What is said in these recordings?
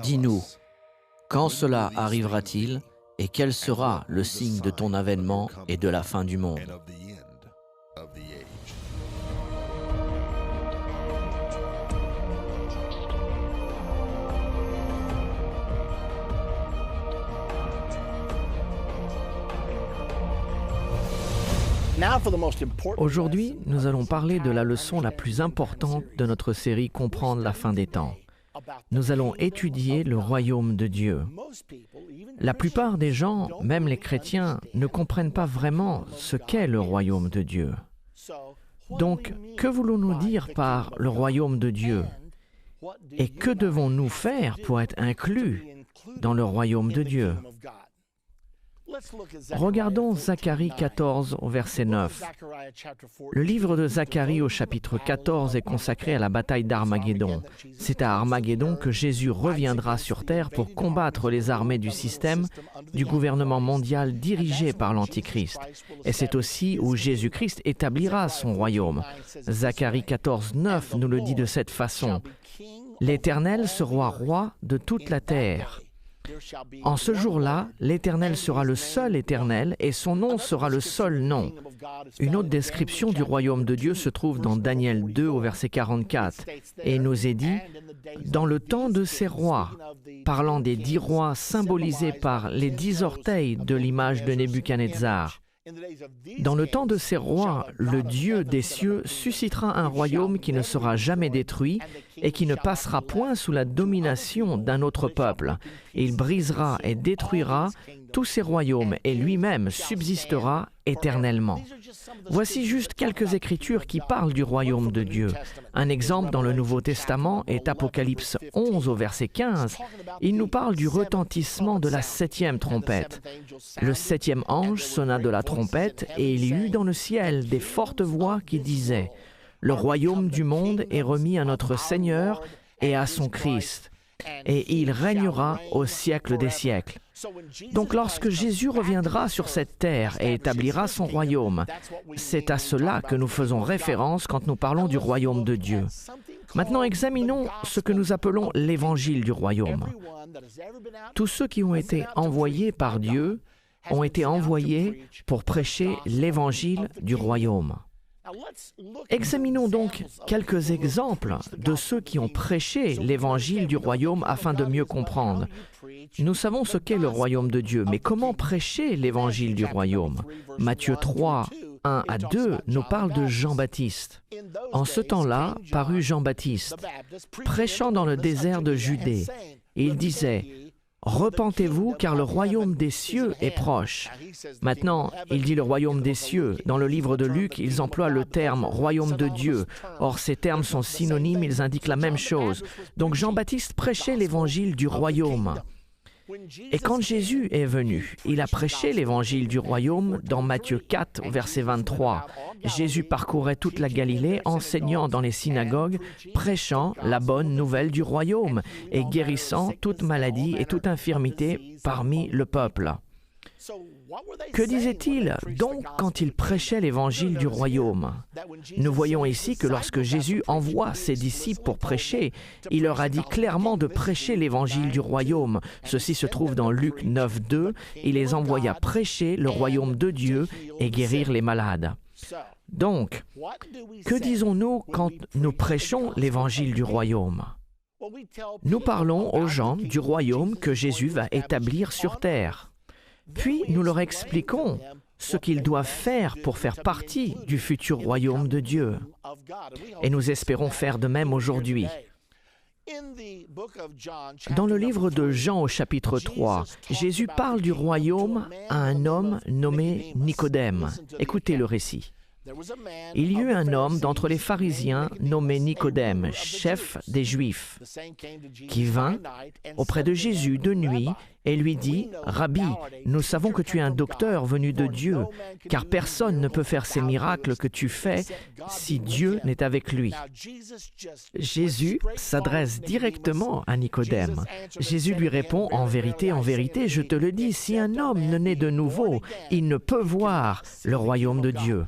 Dis-nous, quand cela arrivera-t-il et quel sera le signe de ton avènement et de la fin du monde? Aujourd'hui, nous allons parler de la leçon la plus importante de notre série Comprendre la fin des temps. Nous allons étudier le royaume de Dieu. La plupart des gens, même les chrétiens, ne comprennent pas vraiment ce qu'est le royaume de Dieu. Donc, que voulons-nous dire par le royaume de Dieu? Et que devons-nous faire pour être inclus dans le royaume de Dieu? Regardons Zacharie 14 au verset 9. Le livre de Zacharie au chapitre 14 est consacré à la bataille d'Armageddon. C'est à Armageddon que Jésus reviendra sur terre pour combattre les armées du système du gouvernement mondial dirigé par l'Antichrist. Et c'est aussi où Jésus-Christ établira son royaume. Zacharie 14, 9 nous le dit de cette façon. « L'Éternel sera roi de toute la terre. En ce jour-là, l'Éternel sera le seul Éternel et son nom sera le seul nom. » Une autre description du royaume de Dieu se trouve dans Daniel 2 au verset 44 et il nous est dit « Dans le temps de ces rois », parlant des 10 rois symbolisés par les 10 orteils de l'image de Nebuchadnezzar. Dans le temps de ces rois, le Dieu des cieux suscitera un royaume qui ne sera jamais détruit et qui ne passera point sous la domination d'un autre peuple. Il brisera et détruira tous ces royaumes et lui-même subsistera éternellement. Voici juste quelques écritures qui parlent du royaume de Dieu. Un exemple dans le Nouveau Testament est Apocalypse 11 au verset 15. Il nous parle du retentissement de la 7e trompette. Le 7e ange sonna de la trompette et il y eut dans le ciel des fortes voix qui disaient « Le royaume du monde est remis à notre Seigneur et à son Christ, et il régnera au siècle des siècles. » Donc lorsque Jésus reviendra sur cette terre et établira son royaume, c'est à cela que nous faisons référence quand nous parlons du royaume de Dieu. Maintenant, examinons ce que nous appelons l'évangile du royaume. Tous ceux qui ont été envoyés par Dieu ont été envoyés pour prêcher l'évangile du royaume. Examinons donc quelques exemples de ceux qui ont prêché l'évangile du royaume afin de mieux comprendre. Nous savons ce qu'est le royaume de Dieu, mais comment prêcher l'évangile du royaume? Matthieu 3, 1 à 2 nous parle de Jean-Baptiste. En ce temps-là, parut Jean-Baptiste, prêchant dans le désert de Judée. Et il disait « Repentez-vous, car le royaume des cieux est proche. » Maintenant, il dit le royaume des cieux. Dans le livre de Luc, ils emploient le terme royaume de Dieu. Or, ces termes sont synonymes, ils indiquent la même chose. Donc Jean-Baptiste prêchait l'évangile du royaume. Et quand Jésus est venu, il a prêché l'évangile du royaume dans Matthieu 4, verset 23. Jésus parcourait toute la Galilée, enseignant dans les synagogues, prêchant la bonne nouvelle du royaume et guérissant toute maladie et toute infirmité parmi le peuple. Que disait-il donc quand il prêchait l'évangile du royaume? Nous voyons ici que lorsque Jésus envoie ses disciples pour prêcher, il leur a dit clairement de prêcher l'évangile du royaume. Ceci se trouve dans Luc 9, 2. Il les envoya prêcher le royaume de Dieu et guérir les malades. Donc, que disons-nous quand nous prêchons l'évangile du royaume? Nous parlons aux gens du royaume que Jésus va établir sur terre. Puis nous leur expliquons ce qu'ils doivent faire pour faire partie du futur royaume de Dieu. Et nous espérons faire de même aujourd'hui. Dans le livre de Jean au chapitre 3, Jésus parle du royaume à un homme nommé Nicodème. Écoutez le récit. Il y eut un homme d'entre les pharisiens nommé Nicodème, chef des Juifs, qui vint auprès de Jésus de nuit et lui dit, « Rabbi, nous savons que tu es un docteur venu de Dieu, car personne ne peut faire ces miracles que tu fais si Dieu n'est avec lui. » Jésus s'adresse directement à Nicodème. Jésus lui répond, « En vérité, je te le dis, si un homme ne naît de nouveau, il ne peut voir le royaume de Dieu. »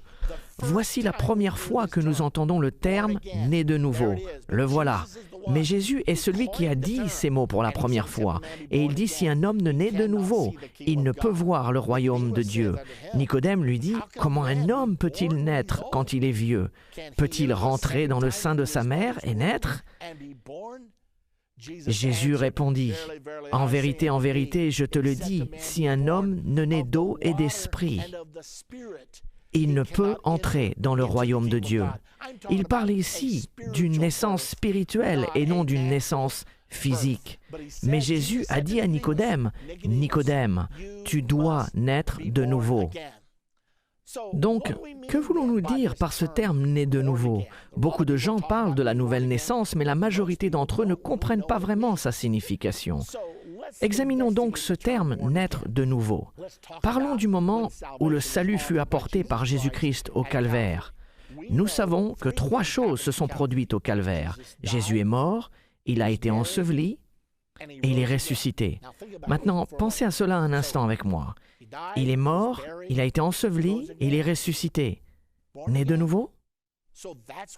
Voici la première fois que nous entendons le terme « né de nouveau ». Le voilà. Mais Jésus est celui qui a dit ces mots pour la première fois. Et il dit, si un homme ne naît de nouveau, il ne peut voir le royaume de Dieu. Nicodème lui dit, comment un homme peut-il naître quand il est vieux? Peut-il rentrer dans le sein de sa mère et naître? Jésus répondit, en vérité, je te le dis, si un homme ne naît d'eau et d'esprit, il ne peut entrer dans le royaume de Dieu. Il parle ici d'une naissance spirituelle et non d'une naissance physique. Mais Jésus a dit à Nicodème, « Nicodème, tu dois naître de nouveau. » Donc, que voulons-nous dire par ce terme « né de nouveau » ? Beaucoup de gens parlent de la nouvelle naissance, mais la majorité d'entre eux ne comprennent pas vraiment sa signification. Examinons donc ce terme « naître de nouveau ». Parlons du moment où le salut fut apporté par Jésus-Christ au calvaire. Nous savons que 3 choses se sont produites au calvaire. Jésus est mort, il a été enseveli et il est ressuscité. Maintenant, pensez à cela un instant avec moi. Il est mort, il a été enseveli et il est ressuscité. Né de nouveau?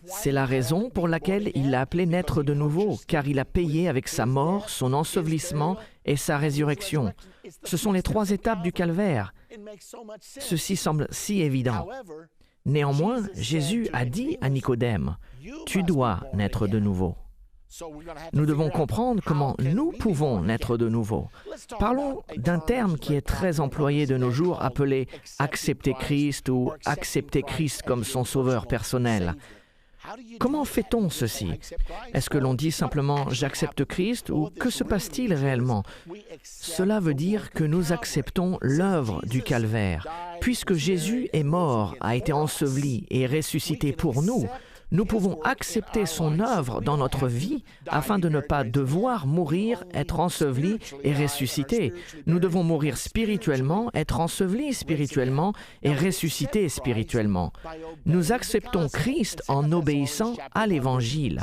C'est la raison pour laquelle il l'a appelé naître de nouveau, car il a payé avec sa mort, son ensevelissement et sa résurrection. Ce sont les 3 étapes du calvaire. Ceci semble si évident. Néanmoins, Jésus a dit à Nicodème, « Tu dois naître de nouveau. » Nous devons comprendre comment nous pouvons naître de nouveau. Parlons d'un terme qui est très employé de nos jours, appelé « accepter Christ » ou « accepter Christ comme son sauveur personnel ». Comment fait-on ceci? Est-ce que l'on dit simplement « j'accepte Christ » ou que se passe-t-il réellement? Cela veut dire que nous acceptons l'œuvre du calvaire. Puisque Jésus est mort, a été enseveli et ressuscité pour nous, nous pouvons accepter son œuvre dans notre vie afin de ne pas devoir mourir, être ensevelis et ressuscités. Nous devons mourir spirituellement, être ensevelis spirituellement et ressuscités spirituellement. Nous acceptons Christ en obéissant à l'Évangile.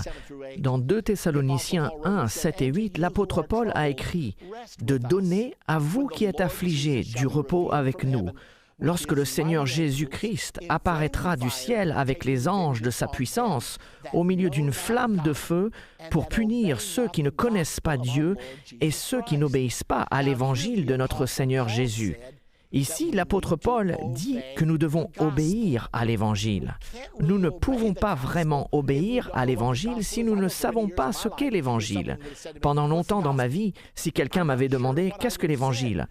Dans 2 Thessaloniciens 1, 7 et 8, l'apôtre Paul a écrit « De donner à vous qui êtes affligés du repos avec nous ». Lorsque le Seigneur Jésus-Christ apparaîtra du ciel avec les anges de sa puissance, au milieu d'une flamme de feu, pour punir ceux qui ne connaissent pas Dieu et ceux qui n'obéissent pas à l'Évangile de notre Seigneur Jésus. Ici, l'apôtre Paul dit que nous devons obéir à l'Évangile. Nous ne pouvons pas vraiment obéir à l'Évangile si nous ne savons pas ce qu'est l'Évangile. Pendant longtemps dans ma vie, si quelqu'un m'avait demandé « Qu'est-ce que l'Évangile ?»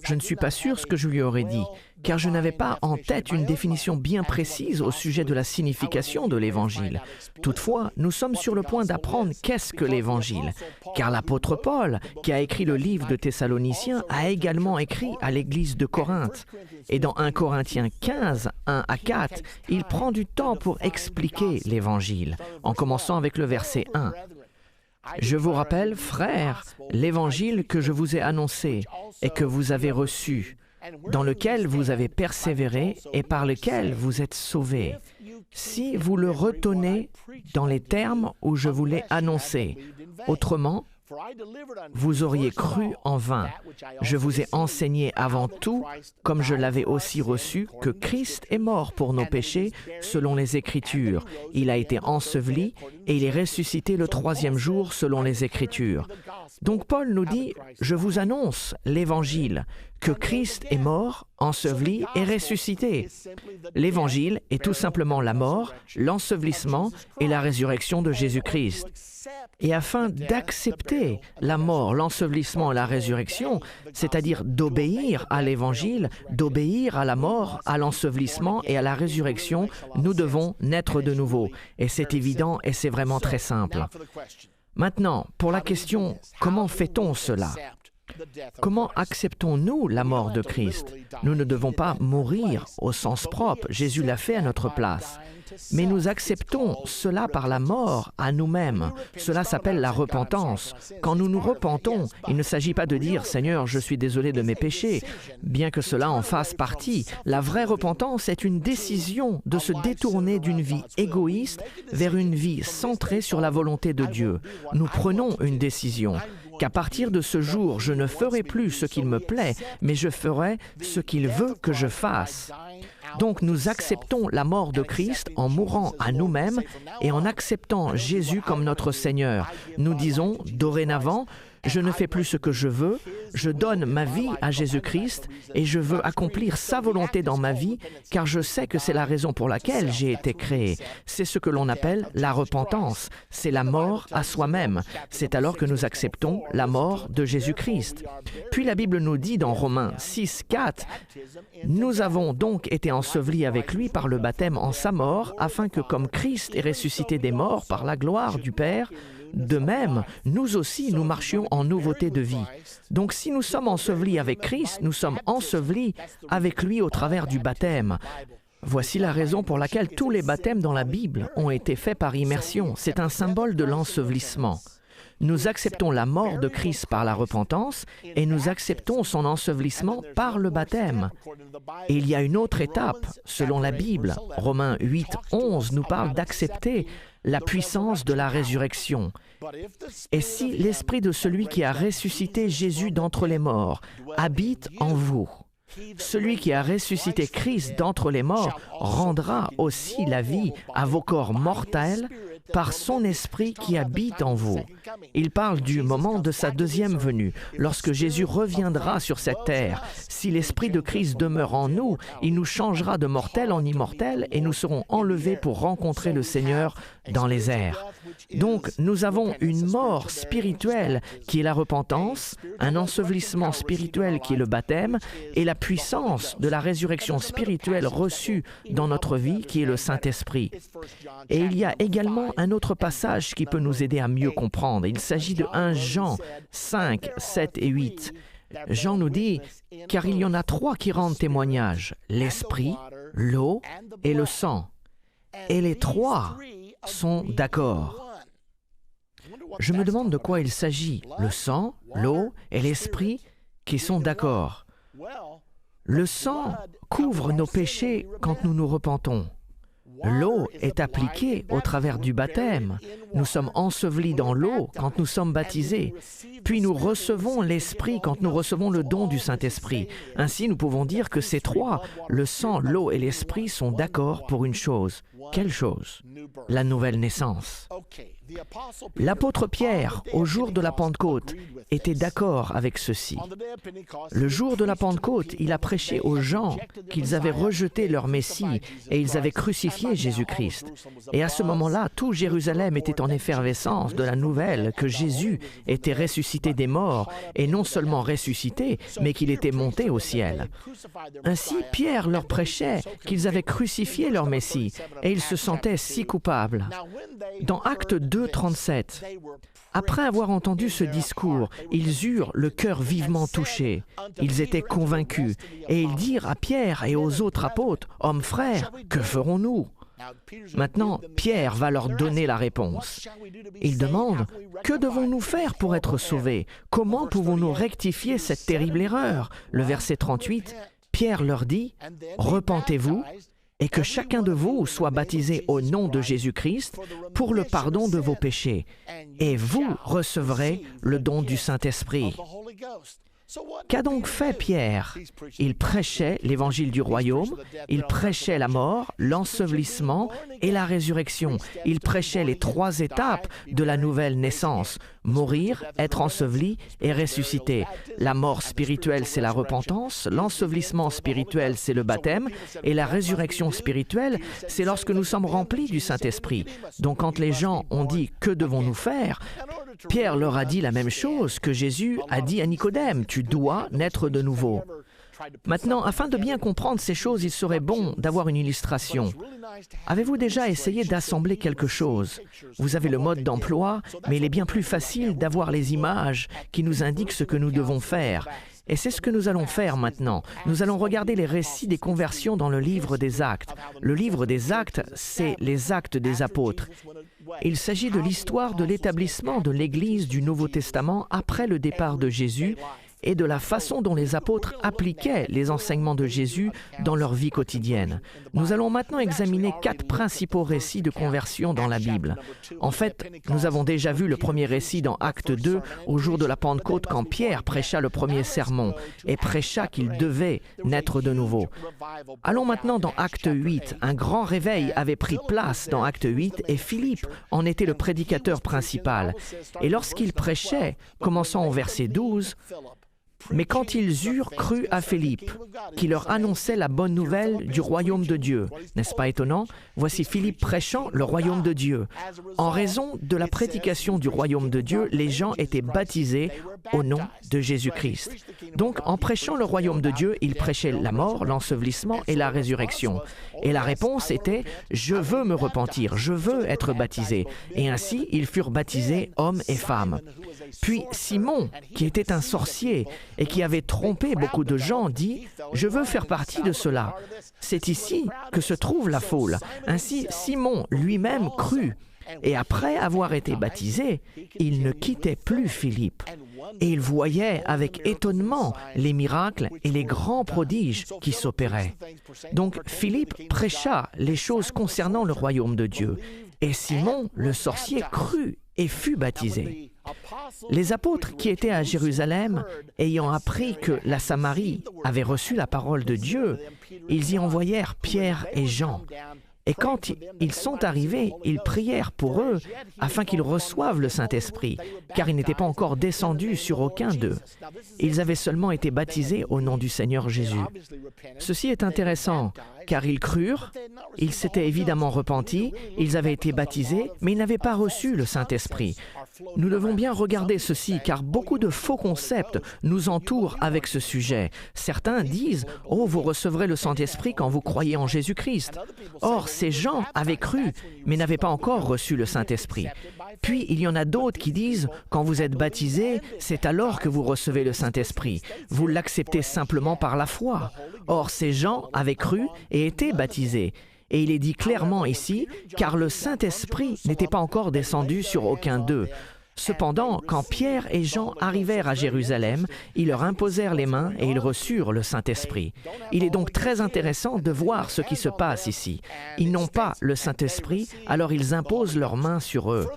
je ne suis pas sûr ce que je lui aurais dit, car je n'avais pas en tête une définition bien précise au sujet de la signification de l'Évangile. Toutefois, nous sommes sur le point d'apprendre qu'est-ce que l'Évangile, car l'apôtre Paul, qui a écrit le livre de Thessaloniciens, a également écrit à l'Église de Corinthe. Et dans 1 Corinthiens 15, 1 à 4, il prend du temps pour expliquer l'Évangile, en commençant avec le verset 1. « Je vous rappelle, frères, l'Évangile que je vous ai annoncé et que vous avez reçu, dans lequel vous avez persévéré et par lequel vous êtes sauvés, si vous le retenez dans les termes où je vous l'ai annoncé. Autrement, vous auriez cru en vain. Je vous ai enseigné avant tout, comme je l'avais aussi reçu, que Christ est mort pour nos péchés selon les Écritures. Il a été enseveli et il est ressuscité le 3e jour selon les Écritures. » Donc Paul nous dit, « Je vous annonce l'Évangile, que Christ est mort, enseveli et ressuscité. » L'Évangile est tout simplement la mort, l'ensevelissement et la résurrection de Jésus-Christ. Et afin d'accepter la mort, l'ensevelissement et la résurrection, c'est-à-dire d'obéir à l'Évangile, d'obéir à la mort, à l'ensevelissement et à la résurrection, nous devons naître de nouveau. Et c'est évident et c'est vraiment très simple. Maintenant, pour la question « Comment fait-on cela ?» Comment acceptons-nous la mort de Christ? Nous ne devons pas mourir au sens propre, Jésus l'a fait à notre place. Mais nous acceptons cela par la mort à nous-mêmes. Cela s'appelle la repentance. Quand nous nous repentons, il ne s'agit pas de dire « Seigneur, je suis désolé de mes péchés », bien que cela en fasse partie. La vraie repentance est une décision de se détourner d'une vie égoïste vers une vie centrée sur la volonté de Dieu. Nous prenons une décision qu'à partir de ce jour, je ne ferai plus ce qu'il me plaît, mais je ferai ce qu'il veut que je fasse. Donc nous acceptons la mort de Christ en mourant à nous-mêmes et en acceptant Jésus comme notre Seigneur. Nous disons dorénavant, je ne fais plus ce que je veux, je donne ma vie à Jésus-Christ et je veux accomplir sa volonté dans ma vie car je sais que c'est la raison pour laquelle j'ai été créé. C'est ce que l'on appelle la repentance, c'est la mort à soi-même. C'est alors que nous acceptons la mort de Jésus-Christ. Puis la Bible nous dit dans Romains 6, 4, « Nous avons donc été ensevelis avec lui par le baptême en sa mort, afin que comme Christ est ressuscité des morts par la gloire du Père, de même, nous aussi, nous marchions en nouveauté de vie. Donc, si nous sommes ensevelis avec Christ, nous sommes ensevelis avec lui au travers du baptême. Voici la raison pour laquelle tous les baptêmes dans la Bible ont été faits par immersion. C'est un symbole de l'ensevelissement. Nous acceptons la mort de Christ par la repentance et nous acceptons son ensevelissement par le baptême. Et il y a une autre étape, selon la Bible. Romains 8, 11 nous parle d'accepter la puissance de la résurrection. Et si l'esprit de celui qui a ressuscité Jésus d'entre les morts habite en vous, celui qui a ressuscité Christ d'entre les morts rendra aussi la vie à vos corps mortels par son esprit qui habite en vous. Il parle du moment de sa deuxième venue, lorsque Jésus reviendra sur cette terre. Si l'esprit de Christ demeure en nous, il nous changera de mortels en immortels et nous serons enlevés pour rencontrer le Seigneur dans les airs. Donc, nous avons une mort spirituelle qui est la repentance, un ensevelissement spirituel qui est le baptême et la puissance de la résurrection spirituelle reçue dans notre vie qui est le Saint-Esprit. Et il y a également un autre passage qui peut nous aider à mieux comprendre. Il s'agit de 1 Jean 5, 7 et 8. Jean nous dit « Car il y en a 3 qui rendent témoignage, l'esprit, l'eau et le sang. Et les 3 sont d'accord. » Je me demande de quoi il s'agit, le sang, l'eau et l'esprit qui sont d'accord. Le sang couvre nos péchés quand nous nous repentons. L'eau est appliquée au travers du baptême. Nous sommes ensevelis dans l'eau quand nous sommes baptisés. Puis nous recevons l'Esprit quand nous recevons le don du Saint-Esprit. Ainsi, nous pouvons dire que ces 3, le sang, l'eau et l'Esprit, sont d'accord pour une chose. Quelle chose? La nouvelle naissance. L'apôtre Pierre, au jour de la Pentecôte, était d'accord avec ceci. Le jour de la Pentecôte, il a prêché aux gens qu'ils avaient rejeté leur Messie et ils avaient crucifié Jésus-Christ. Et à ce moment-là, tout Jérusalem était en effervescence de la nouvelle que Jésus était ressuscité des morts, et non seulement ressuscité, mais qu'il était monté au ciel. Ainsi, Pierre leur prêchait qu'ils avaient crucifié leur Messie, et ils se sentaient si coupables. Dans Actes 2, 37, après avoir entendu ce discours, ils eurent le cœur vivement touché. Ils étaient convaincus, et ils dirent à Pierre et aux autres apôtres, « Hommes frères, que ferons-nous » Maintenant, Pierre va leur donner la réponse. Il demande, « Que devons-nous faire pour être sauvés? Comment pouvons-nous rectifier cette terrible erreur » Le verset 38, Pierre leur dit, « Repentez-vous, et que chacun de vous soit baptisé au nom de Jésus-Christ pour le pardon de vos péchés, et vous recevrez le don du Saint-Esprit. » Qu'a donc fait Pierre? Il prêchait l'évangile du royaume, il prêchait la mort, l'ensevelissement et la résurrection. Il prêchait les 3 étapes de la nouvelle naissance: mourir, être enseveli et ressusciter. La mort spirituelle, c'est la repentance, l'ensevelissement spirituel, c'est le baptême, et la résurrection spirituelle, c'est lorsque nous sommes remplis du Saint-Esprit. Donc quand les gens ont dit « Que devons-nous faire ?» Pierre leur a dit la même chose que Jésus a dit à Nicodème, « Tu dois naître de nouveau. » Maintenant, afin de bien comprendre ces choses, il serait bon d'avoir une illustration. Avez-vous déjà essayé d'assembler quelque chose? Vous avez le mode d'emploi, mais il est bien plus facile d'avoir les images qui nous indiquent ce que nous devons faire. Et c'est ce que nous allons faire maintenant. Nous allons regarder les récits des conversions dans le livre des Actes. Le livre des Actes, c'est les Actes des Apôtres. Il s'agit de l'histoire de l'établissement de l'Église du Nouveau Testament après le départ de Jésus et de la façon dont les apôtres appliquaient les enseignements de Jésus dans leur vie quotidienne. Nous allons maintenant examiner 4 principaux récits de conversion dans la Bible. En fait, nous avons déjà vu le premier récit dans Acte 2, au jour de la Pentecôte, quand Pierre prêcha le premier sermon et prêcha qu'il devait naître de nouveau. Allons maintenant dans Acte 8. Un grand réveil avait pris place dans Acte 8 et Philippe en était le prédicateur principal. Et lorsqu'il prêchait, commençant au verset 12, mais quand ils eurent cru à Philippe, qui leur annonçait la bonne nouvelle du royaume de Dieu. N'est-ce pas étonnant? Voici Philippe prêchant le royaume de Dieu. En raison de la prédication du royaume de Dieu, les gens étaient baptisés au nom de Jésus-Christ. Donc, en prêchant le royaume de Dieu, il prêchait la mort, l'ensevelissement et la résurrection. Et la réponse était « Je veux me repentir, je veux être baptisé ». Et ainsi, ils furent baptisés, hommes et femmes. Puis Simon, qui était un sorcier et qui avait trompé beaucoup de gens, dit « Je veux faire partie de cela. C'est ici que se trouve la foule. » Ainsi, Simon lui-même crut. Et après avoir été baptisé, il ne quittait plus Philippe. Et il voyait avec étonnement les miracles et les grands prodiges qui s'opéraient. Donc Philippe prêcha les choses concernant le royaume de Dieu. Et Simon, le sorcier, crut et fut baptisé. Les apôtres qui étaient à Jérusalem, ayant appris que la Samarie avait reçu la parole de Dieu, ils y envoyèrent Pierre et Jean. Et quand ils sont arrivés, ils prièrent pour eux afin qu'ils reçoivent le Saint-Esprit, car il n'était pas encore descendu sur aucun d'eux. Ils avaient seulement été baptisés au nom du Seigneur Jésus. Ceci est intéressant, car ils crurent, ils s'étaient évidemment repentis, ils avaient été baptisés, mais ils n'avaient pas reçu le Saint-Esprit. Nous devons bien regarder ceci, car beaucoup de faux concepts nous entourent avec ce sujet. Certains disent « Oh, vous recevrez le Saint-Esprit quand vous croyez en Jésus-Christ ». Or, ces gens avaient cru, mais n'avaient pas encore reçu le Saint-Esprit. Puis, il y en a d'autres qui disent « Quand vous êtes baptisés, c'est alors que vous recevez le Saint-Esprit. Vous l'acceptez simplement par la foi. » Or, ces gens avaient cru et étaient baptisés. Et il est dit clairement ici, car le Saint-Esprit n'était pas encore descendu sur aucun d'eux. Cependant, quand Pierre et Jean arrivèrent à Jérusalem, ils leur imposèrent les mains et ils reçurent le Saint-Esprit. Il est donc très intéressant de voir ce qui se passe ici. Ils n'ont pas le Saint-Esprit, alors ils imposent leurs mains sur eux.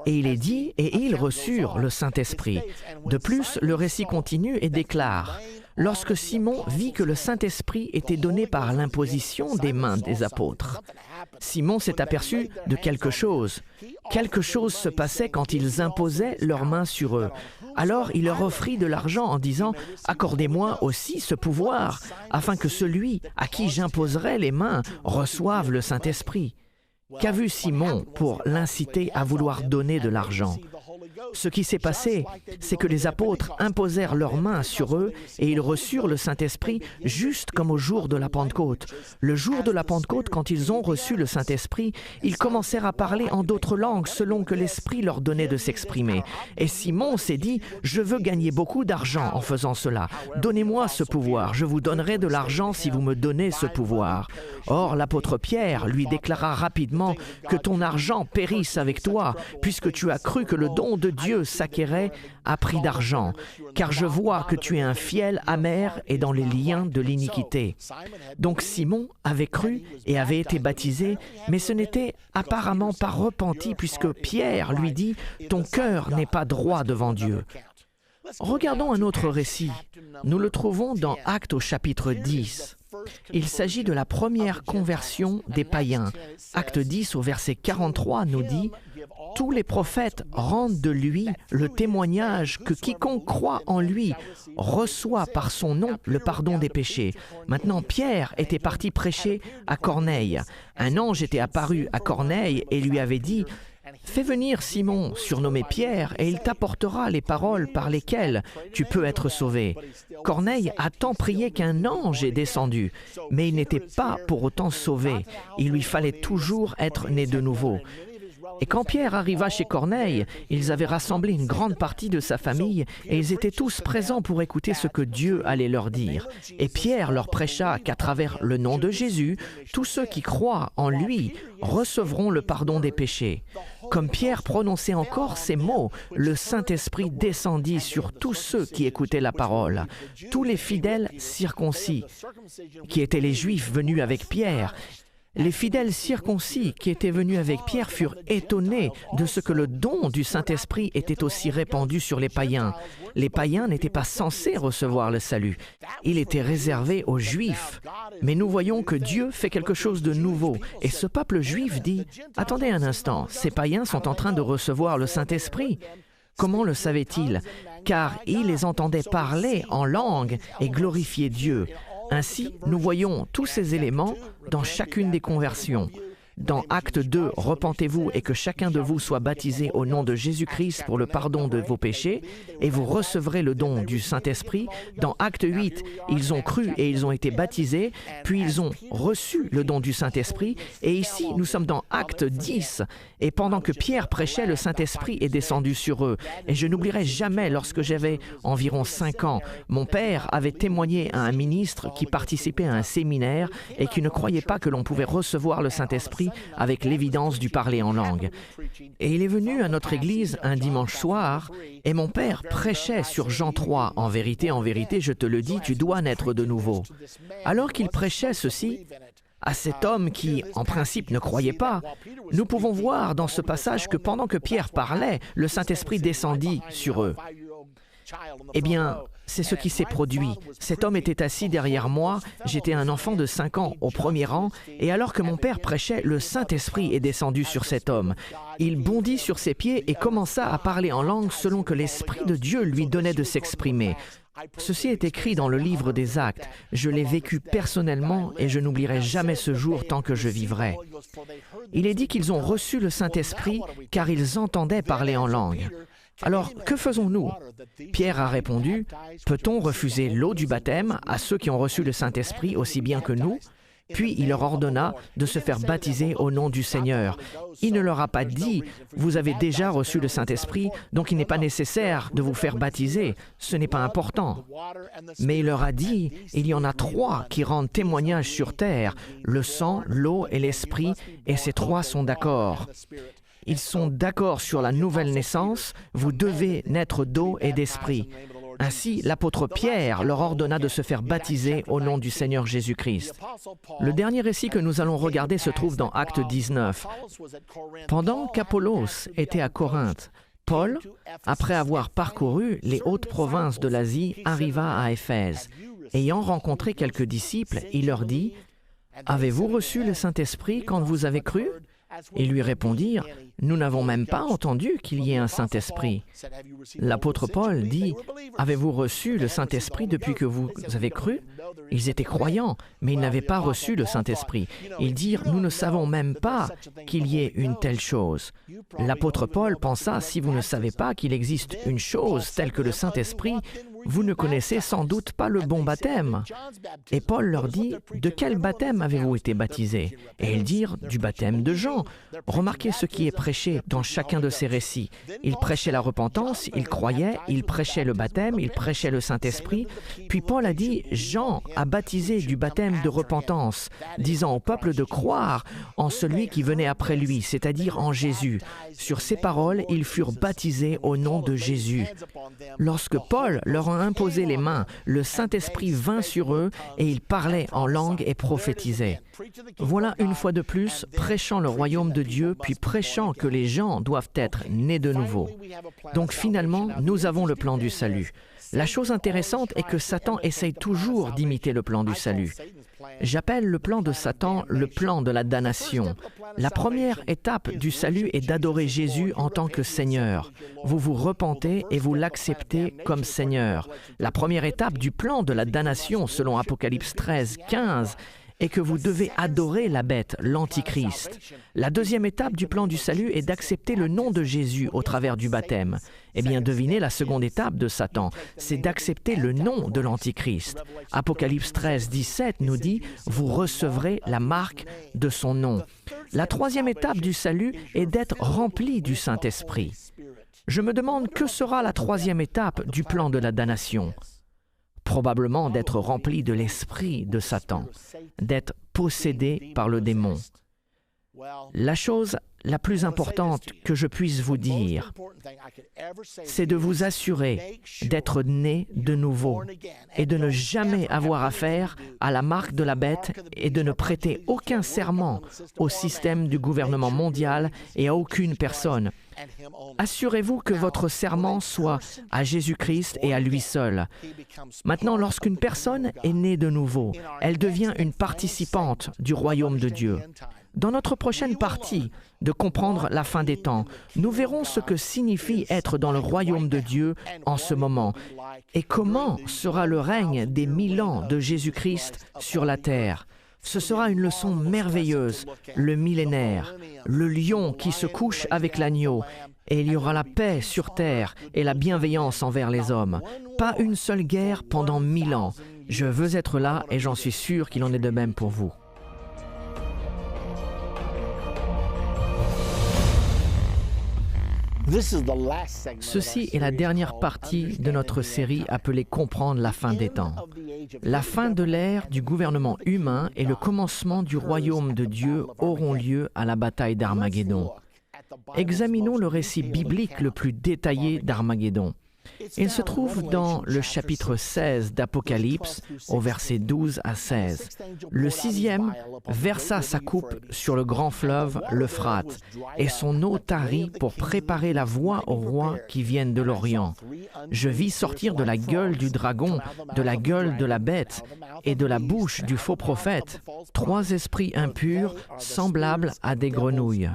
Et il est dit, et ils reçurent le Saint-Esprit. De plus, le récit continue et déclare, « Lorsque Simon vit que le Saint-Esprit était donné par l'imposition des mains des apôtres. » Simon s'est aperçu de quelque chose. Quelque chose se passait quand ils imposaient leurs mains sur eux. Alors il leur offrit de l'argent en disant « Accordez-moi aussi ce pouvoir, afin que celui à qui j'imposerai les mains reçoive le Saint-Esprit. » Qu'a vu Simon pour l'inciter à vouloir donner de l'argent? Ce qui s'est passé, c'est que les apôtres imposèrent leurs mains sur eux et ils reçurent le Saint-Esprit juste comme au jour de la Pentecôte. Le jour de la Pentecôte, quand ils ont reçu le Saint-Esprit, ils commencèrent à parler en d'autres langues selon que l'Esprit leur donnait de s'exprimer. Et Simon s'est dit « Je veux gagner beaucoup d'argent en faisant cela. Donnez-moi ce pouvoir. Je vous donnerai de l'argent si vous me donnez ce pouvoir. » Or, l'apôtre Pierre lui déclara rapidement que ton argent périsse avec toi, puisque tu as cru que le don de Dieu s'acquérait à prix d'argent, car je vois que tu es un fiel amer et dans les liens de l'iniquité. Donc Simon avait cru et avait été baptisé, mais ce n'était apparemment pas repenti, puisque Pierre lui dit « Ton cœur n'est pas droit devant Dieu ». Regardons un autre récit. Nous le trouvons dans Actes au chapitre 10. Il s'agit de la première conversion des païens. Acte 10 au verset 43 nous dit « Tous les prophètes rendent de lui le témoignage que quiconque croit en lui reçoit par son nom le pardon des péchés. » Maintenant, Pierre était parti prêcher à Corneille. Un ange était apparu à Corneille et lui avait dit « « Fais venir Simon, surnommé Pierre, et il t'apportera les paroles par lesquelles tu peux être sauvé. » Corneille a tant prié qu'un ange est descendu, mais il n'était pas pour autant sauvé. Il lui fallait toujours être né de nouveau. Et quand Pierre arriva chez Corneille, ils avaient rassemblé une grande partie de sa famille et ils étaient tous présents pour écouter ce que Dieu allait leur dire. Et Pierre leur prêcha qu'à travers le nom de Jésus, tous ceux qui croient en lui recevront le pardon des péchés. Comme Pierre prononçait encore ces mots, le Saint-Esprit descendit sur tous ceux qui écoutaient la parole. Tous les fidèles circoncis, qui étaient les Juifs venus avec Pierre, les fidèles circoncis qui étaient venus avec Pierre furent étonnés de ce que le don du Saint-Esprit était aussi répandu sur les païens. Les païens n'étaient pas censés recevoir le salut. Il était réservé aux Juifs. Mais nous voyons que Dieu fait quelque chose de nouveau. Et ce peuple juif dit, « Attendez un instant, ces païens sont en train de recevoir le Saint-Esprit. » Comment le savait-il? Car il les entendait parler en langue et glorifier Dieu. Ainsi, nous voyons tous ces éléments dans chacune des conversions. Dans Acte 2, « Repentez-vous et que chacun de vous soit baptisé au nom de Jésus-Christ pour le pardon de vos péchés, et vous recevrez le don du Saint-Esprit. » Dans Acte 8, ils ont cru et ils ont été baptisés, puis ils ont reçu le don du Saint-Esprit. Et ici, nous sommes dans Acte 10, et pendant que Pierre prêchait, le Saint-Esprit est descendu sur eux. Et je n'oublierai jamais, lorsque j'avais environ 5 ans, mon père avait témoigné à un ministre qui participait à un séminaire et qui ne croyait pas que l'on pouvait recevoir le Saint-Esprit avec l'évidence du parler en langue. Et il est venu à notre église un dimanche soir et mon père prêchait sur Jean 3. « En vérité, je te le dis, tu dois naître de nouveau. » Alors qu'il prêchait ceci, à cet homme qui, en principe, ne croyait pas, nous pouvons voir dans ce passage que pendant que Pierre parlait, le Saint-Esprit descendit sur eux. Eh bien, c'est ce qui s'est produit. Cet homme était assis derrière moi, j'étais un enfant de 5 ans au premier rang, et alors que mon père prêchait, le Saint-Esprit est descendu sur cet homme. Il bondit sur ses pieds et commença à parler en langue selon que l'Esprit de Dieu lui donnait de s'exprimer. Ceci est écrit dans le livre des Actes. Je l'ai vécu personnellement et je n'oublierai jamais ce jour tant que je vivrai. Il est dit qu'ils ont reçu le Saint-Esprit car ils entendaient parler en langue. Alors, que faisons-nous? Pierre a répondu, « Peut-on refuser l'eau du baptême à ceux qui ont reçu le Saint-Esprit aussi bien que nous ?» Puis il leur ordonna de se faire baptiser au nom du Seigneur. Il ne leur a pas dit, « Vous avez déjà reçu le Saint-Esprit, donc il n'est pas nécessaire de vous faire baptiser. Ce n'est pas important. » Mais il leur a dit, « Il y en a 3 qui rendent témoignage sur terre, le sang, l'eau et l'Esprit, et ces 3 sont d'accord. » Ils sont d'accord sur la nouvelle naissance, vous devez naître d'eau et d'esprit. Ainsi, l'apôtre Pierre leur ordonna de se faire baptiser au nom du Seigneur Jésus-Christ. Le dernier récit que nous allons regarder se trouve dans Acte 19. Pendant qu'Apollos était à Corinthe, Paul, après avoir parcouru les hautes provinces de l'Asie, arriva à Éphèse. Ayant rencontré quelques disciples, il leur dit, « Avez-vous reçu le Saint-Esprit quand vous avez cru ?» Ils lui répondirent, « Nous n'avons même pas entendu qu'il y ait un Saint-Esprit. » L'apôtre Paul dit, « Avez-vous reçu le Saint-Esprit depuis que vous avez cru ?» Ils étaient croyants, mais ils n'avaient pas reçu le Saint-Esprit. Ils dirent, « Nous ne savons même pas qu'il y ait une telle chose. » L'apôtre Paul pensa, « Si vous ne savez pas qu'il existe une chose telle que le Saint-Esprit, vous ne connaissez sans doute pas le bon baptême. » Et Paul leur dit, « De quel baptême avez-vous été baptisés ?» Et ils dirent, « Du baptême de Jean. » Remarquez ce qui est prêché dans chacun de ces récits. Il prêchait la repentance, il croyait, il prêchait le baptême, il prêchait le Saint-Esprit. Puis Paul a dit, « Jean a baptisé du baptême de repentance, disant au peuple de croire en celui qui venait après lui, c'est-à-dire en Jésus. » Sur ces paroles, ils furent baptisés au nom de Jésus. Lorsque Paul leur a imposé les mains, le Saint-Esprit vint sur eux et ils parlaient en langue et prophétisaient. Voilà une fois de plus, prêchant le royaume de Dieu, puis prêchant que les gens doivent être nés de nouveau. Donc finalement, nous avons le plan du salut. La chose intéressante est que Satan essaye toujours d'imiter le plan du salut. J'appelle le plan de Satan le plan de la damnation. La première étape du salut est d'adorer Jésus en tant que Seigneur. Vous vous repentez et vous l'acceptez comme Seigneur. La première étape du plan de la damnation, selon Apocalypse 13, 15, et que vous devez adorer la bête, l'Antichrist. La deuxième étape du plan du salut est d'accepter le nom de Jésus au travers du baptême. Eh bien, devinez la seconde étape de Satan, c'est d'accepter le nom de l'Antichrist. Apocalypse 13, 17 nous dit « Vous recevrez la marque de son nom ». La troisième étape du salut est d'être rempli du Saint-Esprit. Je me demande que sera la troisième étape du plan de la damnation. Probablement d'être rempli de l'esprit de Satan, d'être possédé par le démon. La chose la plus importante que je puisse vous dire, c'est de vous assurer d'être né de nouveau et de ne jamais avoir affaire à la marque de la bête et de ne prêter aucun serment au système du gouvernement mondial et à aucune personne. Assurez-vous que votre serment soit à Jésus-Christ et à lui seul. Maintenant, lorsqu'une personne est née de nouveau, elle devient une participante du royaume de Dieu. Dans notre prochaine partie de comprendre la fin des temps, nous verrons ce que signifie être dans le royaume de Dieu en ce moment et comment sera le règne des 1000 ans de Jésus-Christ sur la terre. Ce sera une leçon merveilleuse, le millénaire, le lion qui se couche avec l'agneau, et il y aura la paix sur terre et la bienveillance envers les hommes. Pas une seule guerre pendant 1000 ans. Je veux être là et j'en suis sûr qu'il en est de même pour vous. Ceci est la dernière partie de notre série appelée « Comprendre la fin des temps ». La fin de l'ère du gouvernement humain et le commencement du royaume de Dieu auront lieu à la bataille d'Armageddon. Examinons le récit biblique le plus détaillé d'Armageddon. Il se trouve dans le chapitre 16 d'Apocalypse, au verset 12 à 16. Le sixième versa sa coupe sur le grand fleuve, l'Euphrate, et son eau tarit pour préparer la voie aux rois qui viennent de l'Orient. Je vis sortir de la gueule du dragon, de la gueule de la bête et de la bouche du faux prophète, 3 esprits impurs semblables à des grenouilles.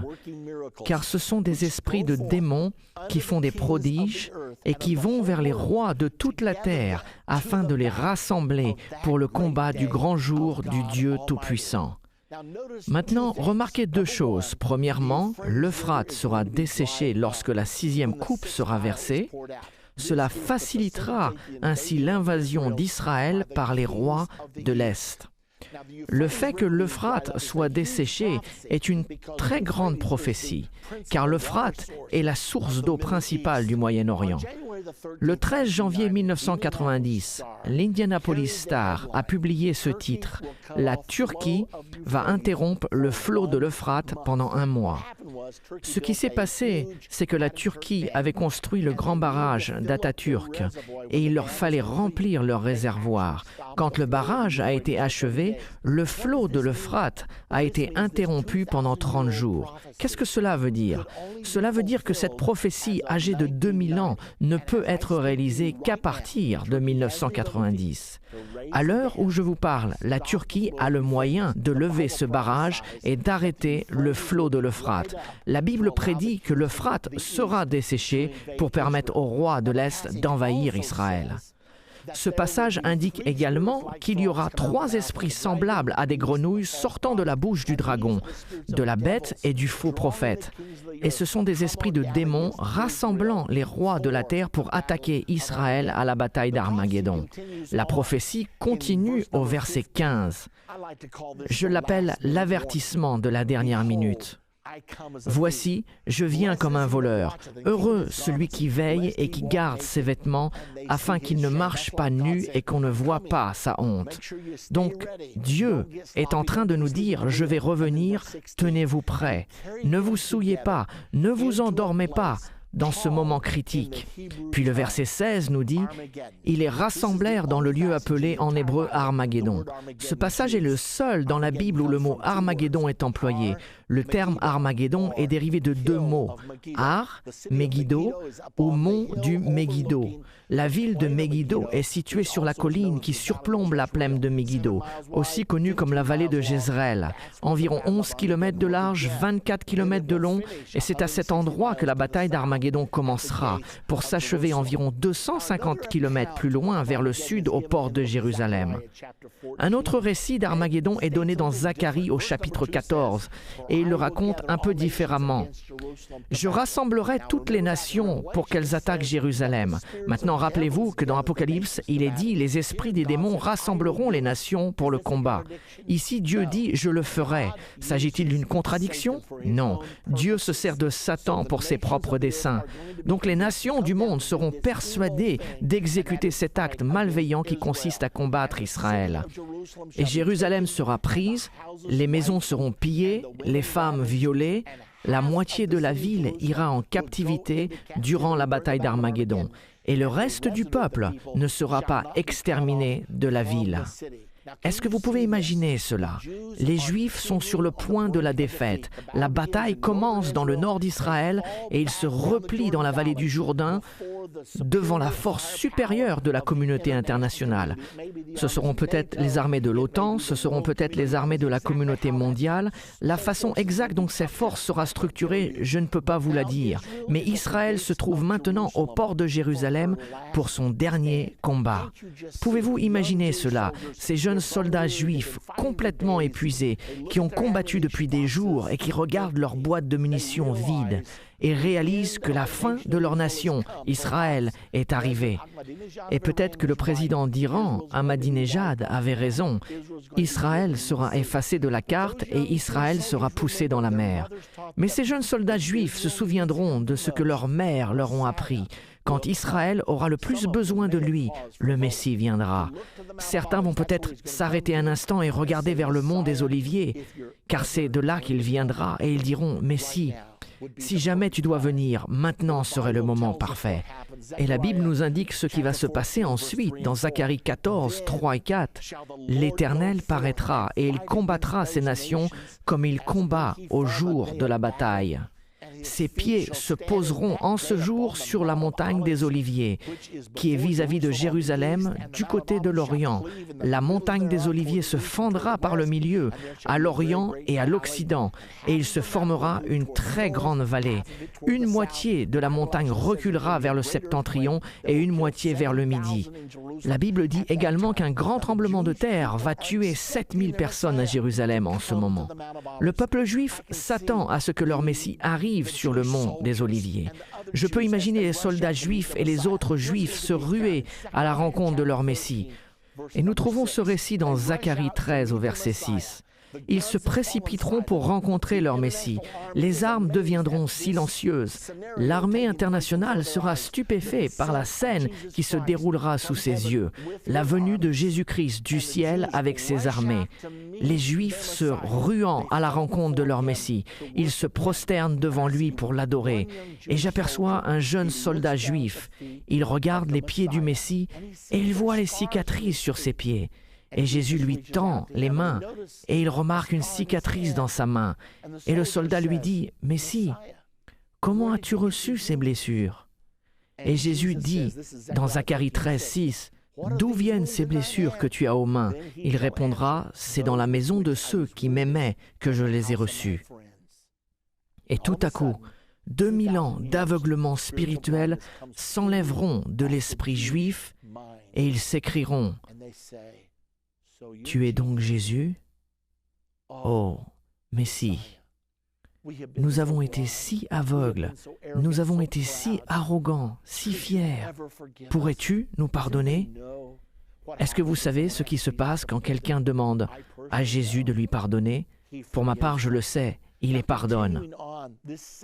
Car ce sont des esprits de démons qui font des prodiges et qui vont vers les rois de toute la terre afin de les rassembler pour le combat du grand jour du Dieu Tout-Puissant. Maintenant, remarquez 2 choses. Premièrement, l'Euphrate sera desséché lorsque la 6e coupe sera versée. Cela facilitera ainsi l'invasion d'Israël par les rois de l'Est. Le fait que l'Euphrate soit desséché est une très grande prophétie, car l'Euphrate est la source d'eau principale du Moyen-Orient. Le 13 janvier 1990, l'Indianapolis Star a publié ce titre « La Turquie va interrompre le flot de l'Euphrate pendant 1 mois ». Ce qui s'est passé, c'est que la Turquie avait construit le grand barrage d'Atatürk et il leur fallait remplir leurs réservoirs. Quand le barrage a été achevé, le flot de l'Euphrate a été interrompu pendant 30 jours. Qu'est-ce que cela veut dire? Cela veut dire que cette prophétie âgée de 2000 ans ne peut être réalisée qu'à partir de 1990. À l'heure où je vous parle, la Turquie a le moyen de lever ce barrage et d'arrêter le flot de l'Euphrate. La Bible prédit que l'Euphrate sera desséché pour permettre aux rois de l'Est d'envahir Israël. Ce passage indique également qu'il y aura 3 esprits semblables à des grenouilles sortant de la bouche du dragon, de la bête et du faux prophète. Et ce sont des esprits de démons rassemblant les rois de la terre pour attaquer Israël à la bataille d'Armageddon. La prophétie continue au verset 15. Je l'appelle l'avertissement de la dernière minute. Voici, je viens comme un voleur. Heureux celui qui veille et qui garde ses vêtements, afin qu'il ne marche pas nu et qu'on ne voit pas sa honte. Donc, Dieu est en train de nous dire, je vais revenir, tenez-vous prêts. Ne vous souillez pas, ne vous endormez pas dans ce moment critique. Puis le verset 16 nous dit « Ils les rassemblèrent dans le lieu appelé en hébreu Armageddon ». Ce passage est le seul dans la Bible où le mot Armageddon est employé. Le terme Armageddon est dérivé de 2 mots, Ar, Megiddo, ou mont du Megiddo. La ville de Megiddo est située sur la colline qui surplombe la plaine de Megiddo, aussi connue comme la vallée de Jezreel. Environ 11 km de large, 24 km de long, et c'est à cet endroit que la bataille d'Armageddon d'Armageddon commencera pour s'achever environ 250 km plus loin vers le sud au port de Jérusalem. Un autre récit d'Armageddon est donné dans Zacharie au chapitre 14 et il le raconte un peu différemment. « Je rassemblerai toutes les nations pour qu'elles attaquent Jérusalem. » Maintenant, rappelez-vous que dans Apocalypse, il est dit « Les esprits des démons rassembleront les nations pour le combat. » Ici, Dieu dit « Je le ferai ». S'agit-il d'une contradiction? Non. Dieu se sert de Satan pour ses propres desseins. Donc les nations du monde seront persuadées d'exécuter cet acte malveillant qui consiste à combattre Israël. Et Jérusalem sera prise, les maisons seront pillées, les femmes violées, la moitié de la ville ira en captivité durant la bataille d'Armageddon. Et le reste du peuple ne sera pas exterminé de la ville. Est-ce que vous pouvez imaginer cela? Les Juifs sont sur le point de la défaite. La bataille commence dans le nord d'Israël et ils se replient dans la vallée du Jourdain devant la force supérieure de la communauté internationale. Ce seront peut-être les armées de l'OTAN, ce seront peut-être les armées de la communauté mondiale. La façon exacte dont ces forces sera structurée, je ne peux pas vous la dire. Mais Israël se trouve maintenant au port de Jérusalem pour son dernier combat. Pouvez-vous imaginer cela? Ces jeunes soldats juifs complètement épuisés, qui ont combattu depuis des jours et qui regardent leur boîte de munitions vide et réalisent que la fin de leur nation, Israël, est arrivée. Et peut-être que le président d'Iran, Ahmadinejad, avait raison. Israël sera effacé de la carte et Israël sera poussé dans la mer. Mais ces jeunes soldats juifs se souviendront de ce que leurs mères leur ont appris. Quand Israël aura le plus besoin de lui, le Messie viendra. Certains vont peut-être s'arrêter un instant et regarder vers le mont des Oliviers, car c'est de là qu'il viendra, et ils diront « Messie, si jamais tu dois venir, maintenant serait le moment parfait. » Et la Bible nous indique ce qui va se passer ensuite dans Zacharie 14, 3 et 4. « L'Éternel paraîtra et il combattra ces nations comme il combat au jour de la bataille. » Ses pieds se poseront en ce jour sur la montagne des Oliviers, qui est vis-à-vis de Jérusalem, du côté de l'Orient. La montagne des Oliviers se fendra par le milieu, à l'Orient et à l'Occident, et il se formera une très grande vallée. Une moitié de la montagne reculera vers le septentrion et une moitié vers le midi. La Bible dit également qu'un grand tremblement de terre va tuer 7000 personnes à Jérusalem en ce moment. Le peuple juif s'attend à ce que leur Messie arrive sur le mont des Oliviers. Je peux imaginer les soldats juifs et les autres juifs se ruer à la rencontre de leur Messie. Et nous trouvons ce récit dans Zacharie 13 au verset 6. Ils se précipiteront pour rencontrer leur Messie. Les armes deviendront silencieuses. L'armée internationale sera stupéfaite par la scène qui se déroulera sous ses yeux. La venue de Jésus-Christ du ciel avec ses armées. Les Juifs se ruant à la rencontre de leur Messie. Ils se prosternent devant lui pour l'adorer. Et j'aperçois un jeune soldat juif. Il regarde les pieds du Messie et il voit les cicatrices sur ses pieds. Et Jésus lui tend les mains et il remarque une cicatrice dans sa main. Et le soldat lui dit, « Messie, comment as-tu reçu ces blessures ?» Et Jésus dit dans Zacharie 13, 6, « D'où viennent ces blessures que tu as aux mains ?» Il répondra, « C'est dans la maison de ceux qui m'aimaient que je les ai reçues. » Et tout à coup, 2000 ans d'aveuglement spirituel s'enlèveront de l'esprit juif et ils s'écrieront, « Tu es donc Jésus? Oh, Messie, nous avons été si aveugles, nous avons été si arrogants, si fiers. Pourrais-tu nous pardonner? » Est-ce que vous savez ce qui se passe quand quelqu'un demande à Jésus de lui pardonner? Pour ma part, je le sais, il les pardonne.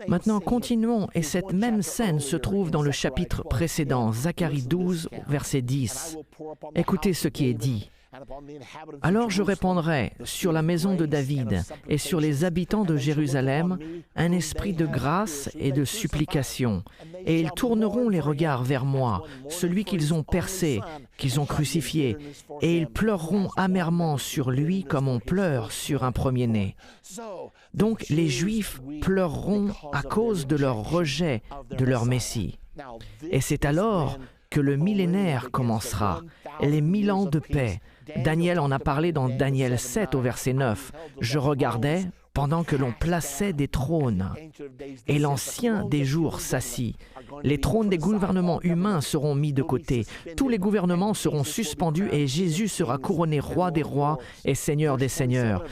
Maintenant, continuons, et cette même scène se trouve dans le chapitre précédent, Zacharie 12, verset 10. Écoutez ce qui est dit. « Alors je répandrai sur la maison de David et sur les habitants de Jérusalem un esprit de grâce et de supplication, et ils tourneront les regards vers moi, celui qu'ils ont percé, qu'ils ont crucifié, et ils pleureront amèrement sur lui comme on pleure sur un premier-né. » Donc les Juifs pleureront à cause de leur rejet de leur Messie. Et c'est alors que le millénaire commencera, les 1000 ans de paix. Daniel en a parlé dans Daniel 7 au verset 9. « Je regardais, pendant que l'on plaçait des trônes, et l'Ancien des jours s'assit. Les trônes des gouvernements humains seront mis de côté. Tous les gouvernements seront suspendus et Jésus sera couronné roi des rois et seigneur des seigneurs.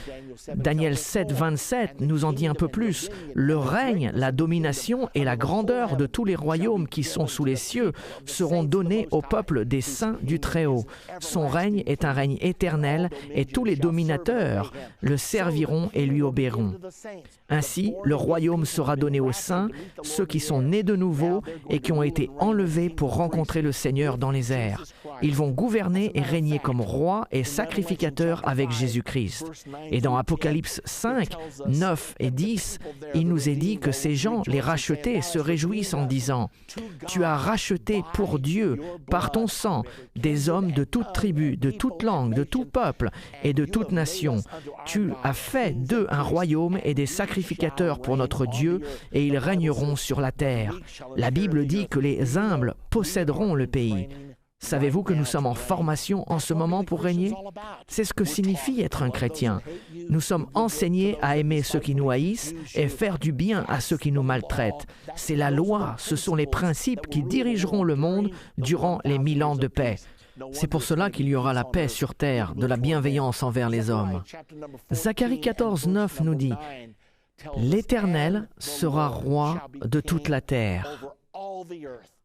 Daniel 7, 27 nous en dit un peu plus. Le règne, la domination et la grandeur de tous les royaumes qui sont sous les cieux seront donnés au peuple des saints du Très-Haut. Son règne est un règne éternel et tous les dominateurs le serviront et lui obéiront. Ainsi, le royaume sera donné aux saints, ceux qui sont nés de nouveau et qui ont été enlevés pour rencontrer le Seigneur dans les airs. Ils vont gouverner et régner comme rois et sacrificateurs avec Jésus-Christ. Et dans Apocalypse 5, 9 et 10, il nous est dit que ces gens, les rachetés, se réjouissent en disant « Tu as racheté pour Dieu, par ton sang, des hommes de toute tribu, de toute langue, de tout peuple et de toute nation. Tu as fait d'eux un royaume et des sacrificateurs pour notre Dieu, et ils régneront sur la terre. » La Bible dit que les humbles posséderont le pays. Savez-vous que nous sommes en formation en ce moment pour régner? C'est ce que signifie être un chrétien. Nous sommes enseignés à aimer ceux qui nous haïssent et faire du bien à ceux qui nous maltraitent. C'est la loi, ce sont les principes qui dirigeront le monde durant les 1000 ans de paix. C'est pour cela qu'il y aura la paix sur terre, de la bienveillance envers les hommes. Zacharie 14, 9 nous dit « L'Éternel sera roi de toute la terre. »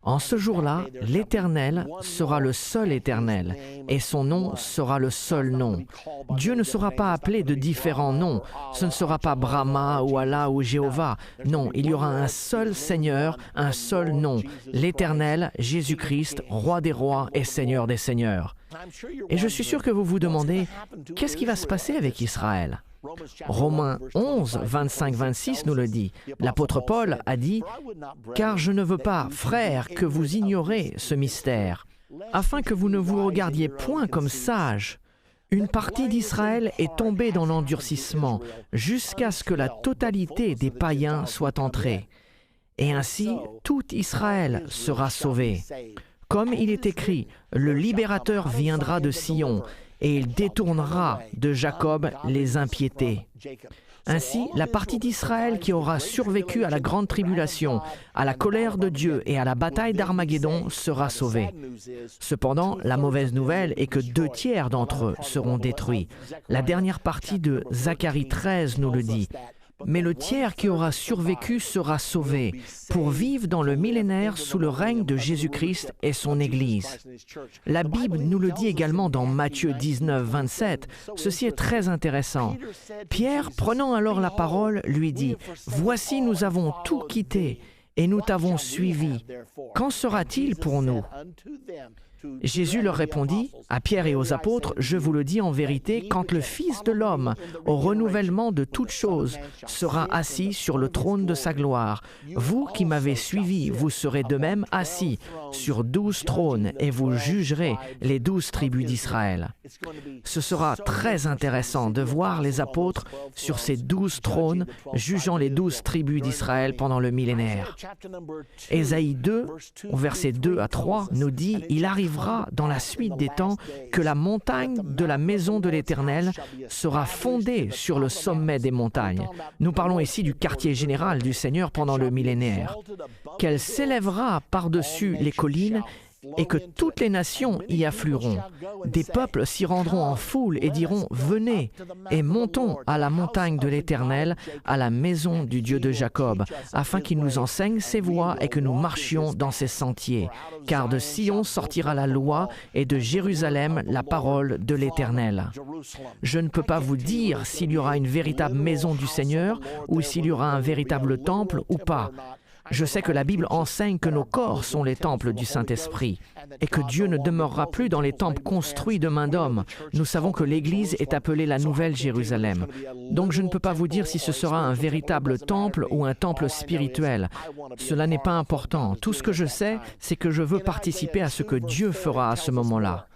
En ce jour-là, l'Éternel sera le seul Éternel, et son nom sera le seul nom. Dieu ne sera pas appelé de différents noms. Ce ne sera pas Brahma ou Allah ou Jéhovah. Non, il y aura un seul Seigneur, un seul nom. L'Éternel, Jésus-Christ, Roi des rois et Seigneur des seigneurs. Et je suis sûr que vous vous demandez, qu'est-ce qui va se passer avec Israël? Romains 11, 25-26 nous le dit. L'apôtre Paul a dit « Car je ne veux pas, frères, que vous ignorez ce mystère, afin que vous ne vous regardiez point comme sages. Une partie d'Israël est tombée dans l'endurcissement, jusqu'à ce que la totalité des païens soit entrée. Et ainsi, tout Israël sera sauvé. Comme il est écrit, le libérateur viendra de Sion, et il détournera de Jacob les impiétés. » Ainsi, la partie d'Israël qui aura survécu à la grande tribulation, à la colère de Dieu et à la bataille d'Armageddon sera sauvée. Cependant, la mauvaise nouvelle est que 2 tiers d'entre eux seront détruits. La dernière partie de Zacharie 13 nous le dit. Mais le tiers qui aura survécu sera sauvé pour vivre dans le millénaire sous le règne de Jésus-Christ et son Église. La Bible nous le dit également dans Matthieu 19, 27. Ceci est très intéressant. Pierre, prenant alors la parole, lui dit « Voici, nous avons tout quitté et nous t'avons suivi. Qu'en sera-t-il pour nous ?» Jésus leur répondit, à Pierre et aux apôtres, « Je vous le dis en vérité, quand le Fils de l'homme, au renouvellement de toutes choses, sera assis sur le trône de sa gloire, vous qui m'avez suivi, vous serez de même assis sur 12 trônes et vous jugerez les 12 tribus d'Israël. » Ce sera très intéressant de voir les apôtres sur ces 12 trônes jugeant les 12 tribus d'Israël pendant le millénaire. Ésaïe 2, au verset 2 à 3, nous dit « Il arrivera dans la suite des temps que la montagne de la maison de l'Éternel sera fondée sur le sommet des montagnes. » Nous parlons ici du quartier général du Seigneur pendant le millénaire. « Qu'elle s'élèvera par-dessus les collines et que toutes les nations y afflueront. Des peuples s'y rendront en foule et diront « Venez et montons à la montagne de l'Éternel, à la maison du Dieu de Jacob, afin qu'il nous enseigne ses voies et que nous marchions dans ses sentiers. Car de Sion sortira la loi et de Jérusalem la parole de l'Éternel. » Je ne peux pas vous dire s'il y aura une véritable maison du Seigneur ou s'il y aura un véritable temple ou pas. Je sais que la Bible enseigne que nos corps sont les temples du Saint-Esprit et que Dieu ne demeurera plus dans les temples construits de main d'homme. Nous savons que l'Église est appelée la Nouvelle Jérusalem. Donc je ne peux pas vous dire si ce sera un véritable temple ou un temple spirituel. Cela n'est pas important. Tout ce que je sais, c'est que je veux participer à ce que Dieu fera à ce moment-là.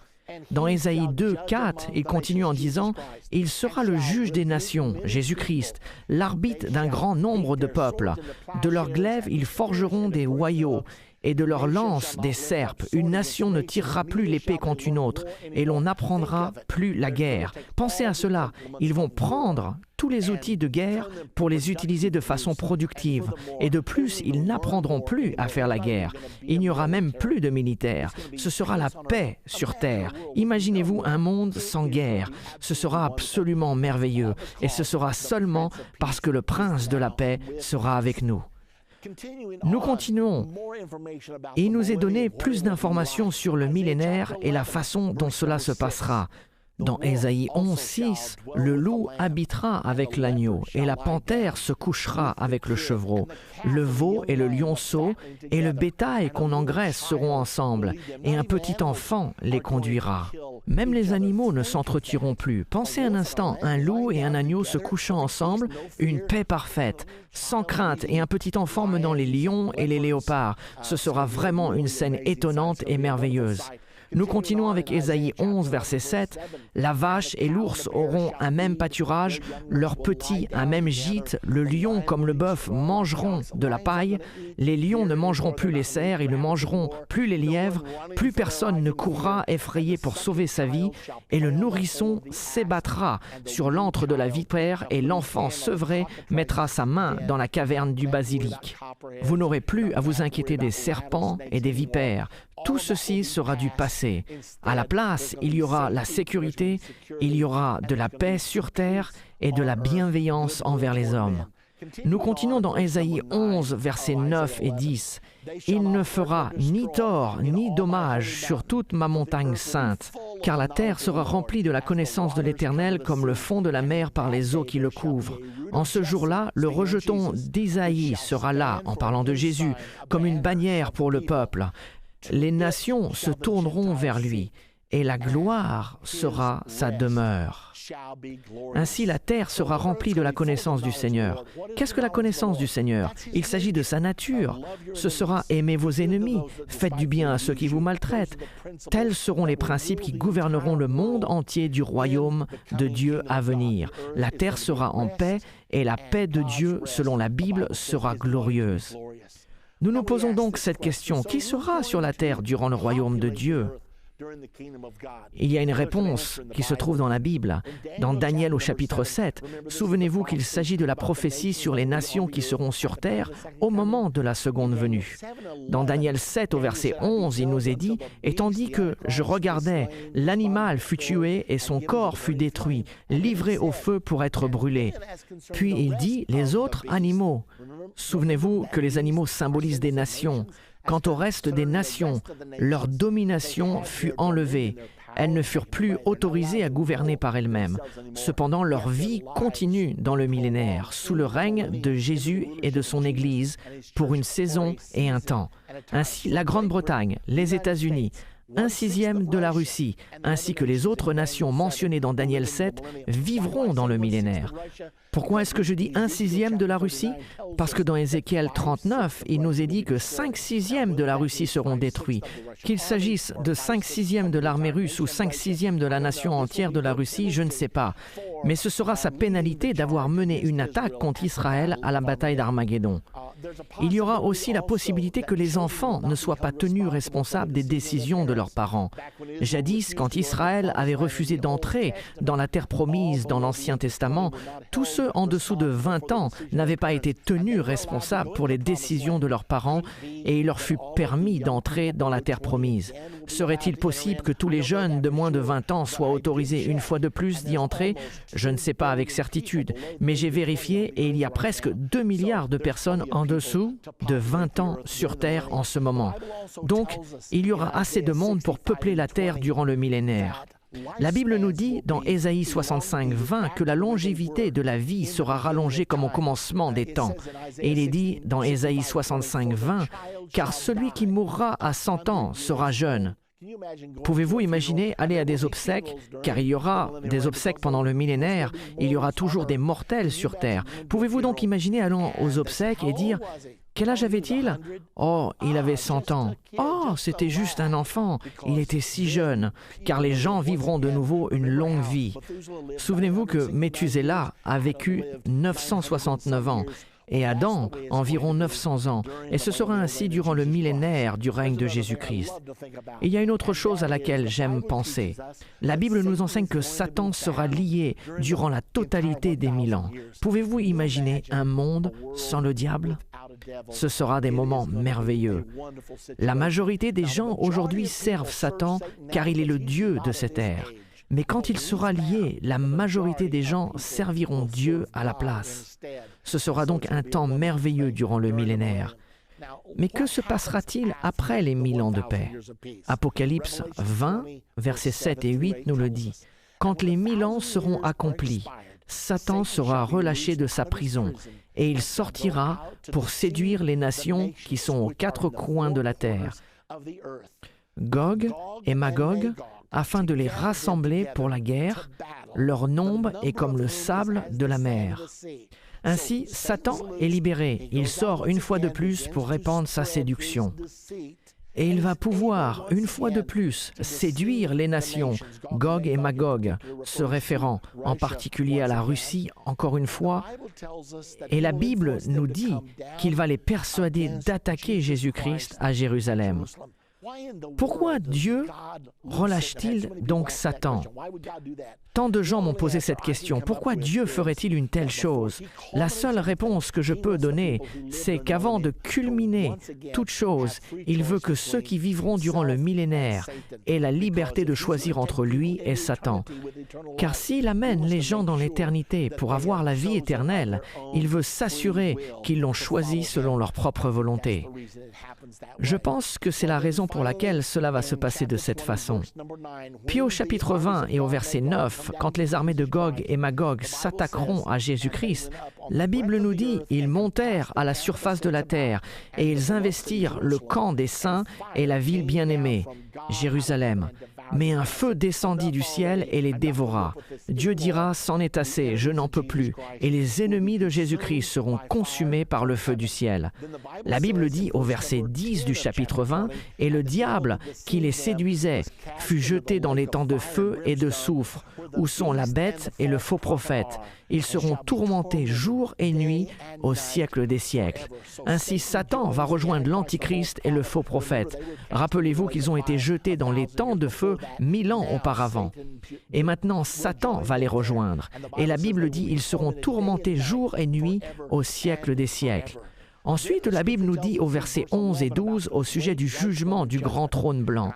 Dans Ésaïe 2, 4, il continue en disant « Il sera le juge des nations, Jésus-Christ, l'arbitre d'un grand nombre de peuples. De leur glaive, ils forgeront des hoyaux. et de leurs lances des serpes. Une nation ne tirera plus l'épée contre une autre, et l'on n'apprendra plus la guerre. Pensez à cela, ils vont prendre tous les outils de guerre pour les utiliser de façon productive. Et de plus, ils n'apprendront plus à faire la guerre. Il n'y aura même plus de militaires. Ce sera la paix sur terre. Imaginez-vous un monde sans guerre. Ce sera absolument merveilleux. Et ce sera seulement parce que le prince de la paix sera avec nous. Nous continuons. Et il nous est donné plus d'informations sur le millénaire et la façon dont cela se passera. Dans Ésaïe 11:6, le loup habitera avec l'agneau et la panthère se couchera avec le chevreau. Le veau et le lionceau et le bétail qu'on engraisse seront ensemble et un petit enfant les conduira. Même les animaux ne s'entretueront plus. Pensez un instant, un loup et un agneau se couchant ensemble, une paix parfaite, sans crainte et un petit enfant menant les lions et les léopards. Ce sera vraiment une scène étonnante et merveilleuse. Nous continuons avec Ésaïe 11, verset 7. « La vache et l'ours auront un même pâturage, leurs petits un même gîte, le lion comme le bœuf mangeront de la paille, les lions ne mangeront plus les cerfs, ils ne mangeront plus les lièvres, plus personne ne courra effrayé pour sauver sa vie, et le nourrisson s'ébattra sur l'antre de la vipère, et l'enfant sevré mettra sa main dans la caverne du basilic. Vous n'aurez plus à vous inquiéter des serpents et des vipères. Tout ceci sera du passé. À la place, il y aura la sécurité, il y aura de la paix sur terre et de la bienveillance envers les hommes. » Nous continuons dans Ésaïe 11, versets 9 et 10. « Il ne fera ni tort ni dommage sur toute ma montagne sainte, car la terre sera remplie de la connaissance de l'Éternel comme le fond de la mer par les eaux qui le couvrent. En ce jour-là, le rejeton d'Isaïe sera là, en parlant de Jésus, comme une bannière pour le peuple. Les nations se tourneront vers lui, et la gloire sera sa demeure. » Ainsi, la terre sera remplie de la connaissance du Seigneur. Qu'est-ce que la connaissance du Seigneur? Il s'agit de sa nature. Ce sera « Aimez vos ennemis, faites du bien à ceux qui vous maltraitent ». Tels seront les principes qui gouverneront le monde entier du royaume de Dieu à venir. La terre sera en paix, et la paix de Dieu, selon la Bible, sera glorieuse. Nous nous posons donc cette question, qui sera sur la terre durant le royaume de Dieu? Il y a une réponse qui se trouve dans la Bible. Dans Daniel au chapitre 7, souvenez-vous qu'il s'agit de la prophétie sur les nations qui seront sur terre au moment de la seconde venue. Dans Daniel 7 au verset 11, il nous est dit « Et tandis que je regardais, l'animal fut tué et son corps fut détruit, livré au feu pour être brûlé. » Puis il dit « Les autres animaux ». Souvenez-vous que les animaux symbolisent des nations. Quant au reste des nations, leur domination fut enlevée. Elles ne furent plus autorisées à gouverner par elles-mêmes. Cependant, leur vie continue dans le millénaire, sous le règne de Jésus et de son Église, pour une saison et un temps. Ainsi, la Grande-Bretagne, les États-Unis, 1/6 de la Russie, ainsi que les autres nations mentionnées dans Daniel 7, vivront dans le millénaire. Pourquoi est-ce que je dis 1/6 de la Russie? Parce que dans Ézéchiel 39, il nous est dit que 5/6 de la Russie seront détruits. Qu'il s'agisse de 5/6 de l'armée russe ou 5/6 de la nation entière de la Russie, je ne sais pas. Mais ce sera sa pénalité d'avoir mené une attaque contre Israël à la bataille d'Armageddon. Il y aura aussi la possibilité que les enfants ne soient pas tenus responsables des décisions de leurs parents. Jadis, quand Israël avait refusé d'entrer dans la terre promise dans l'Ancien Testament, tous ceux en dessous de 20 ans n'avaient pas été tenus responsables pour les décisions de leurs parents et il leur fut permis d'entrer dans la terre promise. Serait-il possible que tous les jeunes de moins de 20 ans soient autorisés une fois de plus d'y entrer? Je ne sais pas avec certitude, mais j'ai vérifié et il y a presque 2 milliards de personnes en dessous de 20 ans sur Terre en ce moment. Donc, il y aura assez de monde pour peupler la Terre durant le millénaire. La Bible nous dit dans Ésaïe 65, 20 que la longévité de la vie sera rallongée comme au commencement des temps. Et il est dit dans Ésaïe 65, 20, « Car celui qui mourra à 100 ans sera jeune. » Pouvez-vous imaginer aller à des obsèques? Car il y aura des obsèques pendant le millénaire, il y aura toujours des mortels sur Terre. Pouvez-vous donc imaginer allant aux obsèques et dire « Quel âge avait-il? Oh, il avait 100 ans. Oh, c'était juste un enfant. Il était si jeune. » Car les gens vivront de nouveau une longue vie. Souvenez-vous que Méthusela a vécu 969 ans. et Adam environ 900 ans, et ce sera ainsi durant le millénaire du règne de Jésus-Christ. Il y a une autre chose à laquelle j'aime penser. La Bible nous enseigne que Satan sera lié durant la totalité des 1000 ans. Pouvez-vous imaginer un monde sans le diable? Ce sera des moments merveilleux. La majorité des gens aujourd'hui servent Satan car il est le Dieu de cette ère. Mais quand il sera lié, la majorité des gens serviront Dieu à la place. Ce sera donc un temps merveilleux durant le millénaire. Mais que se passera-t-il après les 1000 ans de paix? Apocalypse 20, versets 7 et 8 nous le dit. Quand les 1000 ans seront accomplis, Satan sera relâché de sa prison et il sortira pour séduire les nations qui sont aux 4 coins de la terre, Gog et Magog, afin de les rassembler pour la guerre. Leur nombre est comme le sable de la mer. Ainsi, Satan est libéré. Il sort une fois de plus pour répandre sa séduction. Et il va pouvoir, une fois de plus, séduire les nations, Gog et Magog, se référant en particulier à la Russie, encore une fois. Et la Bible nous dit qu'il va les persuader d'attaquer Jésus-Christ à Jérusalem. Pourquoi Dieu relâche-t-il donc Satan? Tant de gens m'ont posé cette question. Pourquoi Dieu ferait-il une telle chose? La seule réponse que je peux donner, c'est qu'avant de culminer toute chose, il veut que ceux qui vivront durant le millénaire aient la liberté de choisir entre lui et Satan. Car s'il amène les gens dans l'éternité pour avoir la vie éternelle, il veut s'assurer qu'ils l'ont choisi selon leur propre volonté. Je pense que c'est la raison pour laquelle cela va se passer de cette façon. Puis au chapitre 20 et au verset 9, quand les armées de Gog et Magog s'attaqueront à Jésus-Christ, la Bible nous dit « Ils montèrent à la surface de la terre et ils investirent le camp des saints et la ville bien-aimée, Jérusalem. Mais un feu descendit du ciel et les dévora. Dieu dira, c'en est assez, je n'en peux plus. Et les ennemis de Jésus-Christ seront consumés par le feu du ciel. La Bible dit au verset 10 du chapitre 20, « Et le diable qui les séduisait fut jeté dans les temps de feu et de soufre, où sont la bête et le faux prophète. Ils seront tourmentés jour et nuit au siècle des siècles. » Ainsi, Satan va rejoindre l'Antichrist et le faux prophète. Rappelez-vous qu'ils ont été jetés dans les temps de feu 1000 ans auparavant. Et maintenant, Satan va les rejoindre. Et la Bible dit, ils seront tourmentés jour et nuit au siècle des siècles. Ensuite, la Bible nous dit au verset 11 et 12 au sujet du jugement du grand trône blanc.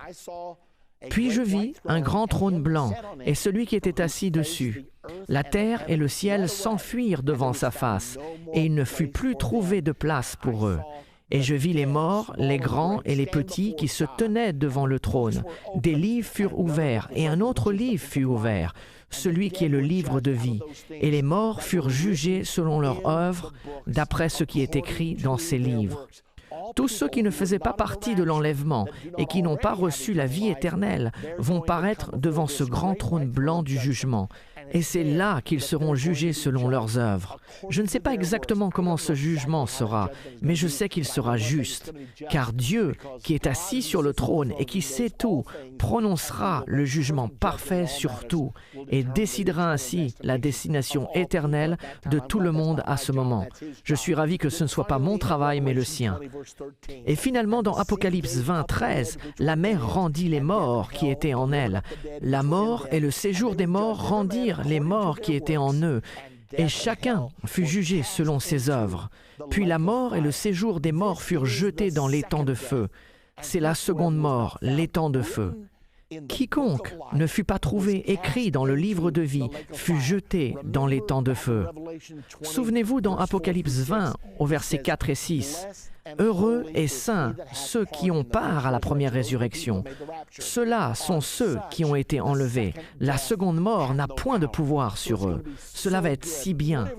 « Puis je vis un grand trône blanc et celui qui était assis dessus. La terre et le ciel s'enfuirent devant sa face, et il ne fut plus trouvé de place pour eux. Et je vis les morts, les grands et les petits qui se tenaient devant le trône. Des livres furent ouverts, et un autre livre fut ouvert, celui qui est le livre de vie. Et les morts furent jugés selon leur œuvre, d'après ce qui est écrit dans ces livres. Tous ceux qui ne faisaient pas partie de l'enlèvement et qui n'ont pas reçu la vie éternelle vont paraître devant ce grand trône blanc du jugement. Et c'est là qu'ils seront jugés selon leurs œuvres. Je ne sais pas exactement comment ce jugement sera, mais je sais qu'il sera juste, car Dieu, qui est assis sur le trône et qui sait tout, prononcera le jugement parfait sur tout et décidera ainsi la destination éternelle de tout le monde à ce moment. Je suis ravi que ce ne soit pas mon travail, mais le sien. Et finalement, dans Apocalypse 20, 13, la mer rendit les morts qui étaient en elle. La mort et le séjour des morts rendirent les morts qui étaient en eux, et chacun fut jugé selon ses œuvres. Puis la mort et le séjour des morts furent jetés dans l'étang de feu. C'est la seconde mort, l'étang de feu. Quiconque ne fut pas trouvé écrit dans le livre de vie fut jeté dans l'étang de feu. Souvenez-vous dans Apocalypse 20, au versets 4 et 6, « Heureux et saints ceux qui ont part à la première résurrection. Ceux-là sont ceux qui ont été enlevés. La seconde mort n'a point de pouvoir sur eux. Cela va être si bien.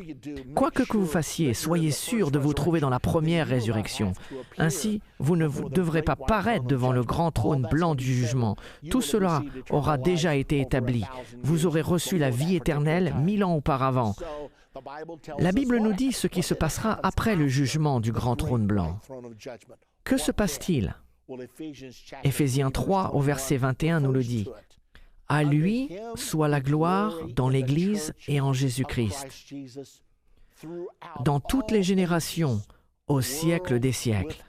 Quoi que vous fassiez, soyez sûrs de vous trouver dans la première résurrection. Ainsi, vous ne devrez pas paraître devant le grand trône blanc du jugement. Tout cela aura déjà été établi. Vous aurez reçu la vie éternelle 1000 ans auparavant. » La Bible nous dit ce qui se passera après le jugement du grand trône blanc. Que se passe-t-il? Éphésiens 3, au verset 21, nous le dit. « À lui soit la gloire dans l'Église et en Jésus-Christ. » dans toutes les générations, au siècle des siècles.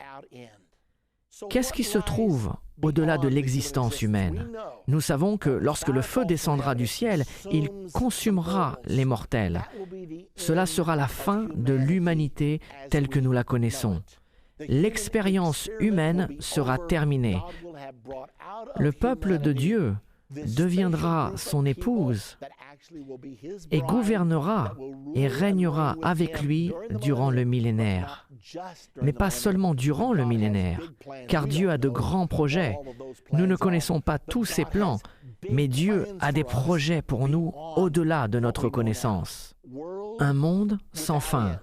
Qu'est-ce qui se trouve au-delà de l'existence humaine? Nous savons que lorsque le feu descendra du ciel, il consumera les mortels. Cela sera la fin de l'humanité telle que nous la connaissons. L'expérience humaine sera terminée. Le peuple de Dieu deviendra son épouse et gouvernera et régnera avec lui durant le millénaire. Mais pas seulement durant le millénaire, car Dieu a de grands projets. Nous ne connaissons pas tous ses plans, mais Dieu a des projets pour nous au-delà de notre connaissance. Un monde sans fin.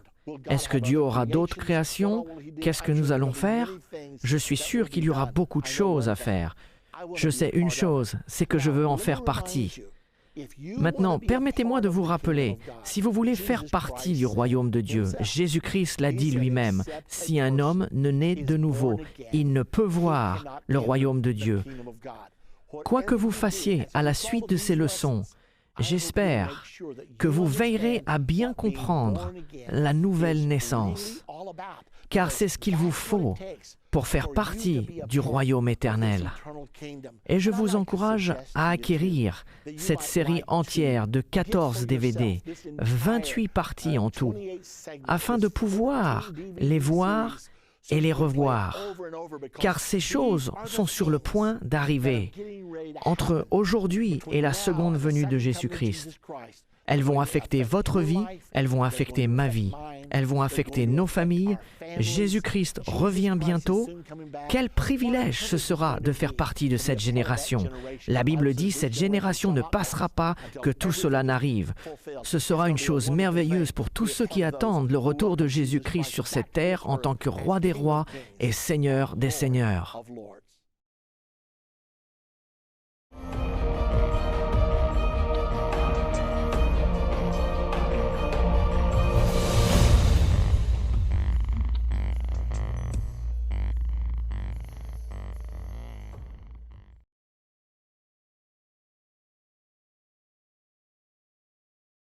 Est-ce que Dieu aura d'autres créations? Qu'est-ce que nous allons faire? Je suis sûr qu'il y aura beaucoup de choses à faire. Je sais une chose, c'est que je veux en faire partie. Maintenant, permettez-moi de vous rappeler, si vous voulez faire partie du royaume de Dieu, Jésus-Christ l'a dit lui-même, si un homme ne naît de nouveau, il ne peut voir le royaume de Dieu. Quoi que vous fassiez à la suite de ces leçons, j'espère que vous veillerez à bien comprendre la nouvelle naissance, car c'est ce qu'il vous faut pour faire partie du royaume éternel. Et je vous encourage à acquérir cette série entière de 14 DVD, 28 parties en tout, afin de pouvoir les voir et les revoir, car ces choses sont sur le point d'arriver entre aujourd'hui et la seconde venue de Jésus-Christ. Elles vont affecter votre vie, elles vont affecter ma vie, elles vont affecter nos familles. Jésus-Christ revient bientôt. Quel privilège ce sera de faire partie de cette génération. La Bible dit, cette génération ne passera pas que tout cela n'arrive. Ce sera une chose merveilleuse pour tous ceux qui attendent le retour de Jésus-Christ sur cette terre en tant que roi des rois et seigneur des seigneurs.